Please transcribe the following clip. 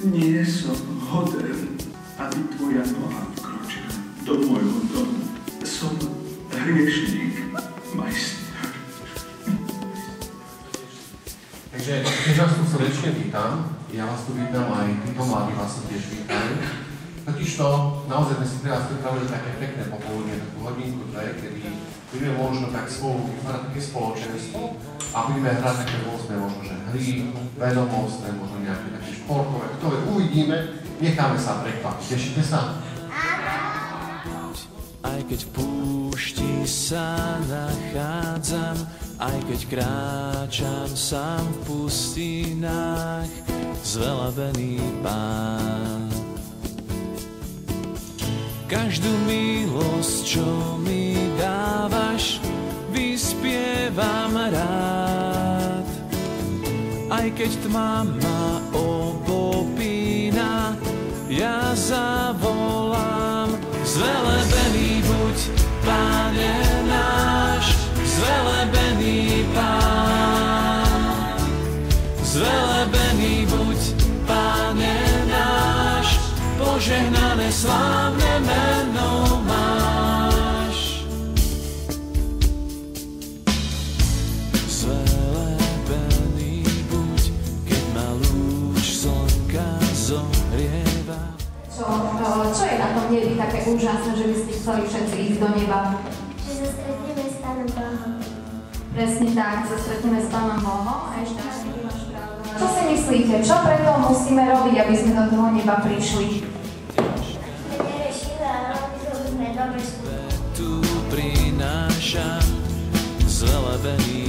Nie som hoden, aby tvoja noha vkročila do môjho domu. Som hriešník, majster. Takže tiež vás tu srdečne vítam. Ja vás tu vítam aj títo mladí vás tu tiež vítajú. Totižto naozaj sme si teraz pripravili také pekné popoludne, takú hodinku, dve, kedy budeme možno tak spolu vytvárať také spoločenstvo a budeme hrať také rôzne možno, že hry, vedomostné, možno nejaké také športové, ktoré uvidíme, necháme sa prekvapiť. Tešíte sa? Aj keď v púšti sa nachádzam, aj keď kráčam sám v pustinách, zvelebený Pán. Každú milosť, čo mi dávaš, vyspievam rád. Aj keď tma ma obopína, ja zavolám. Zvelebený buď, Pane náš, zvelebený Pán. Zvelebený buď, Pane náš, požehnané slávne meno máš. Zvelebený buď, keď ma lúč slnka zohrieva. Čo je na tom nebi také úžasné, že by ste chceli všetci ísť do neba? Že sa stretneme s Pánom Bohom. Presne tak, sa stretneme s Pánom Bohom a ešte máš pravdu. Čo si myslíte, čo preto musíme robiť, aby sme do toho neba prišli? Tu prináša zvelebený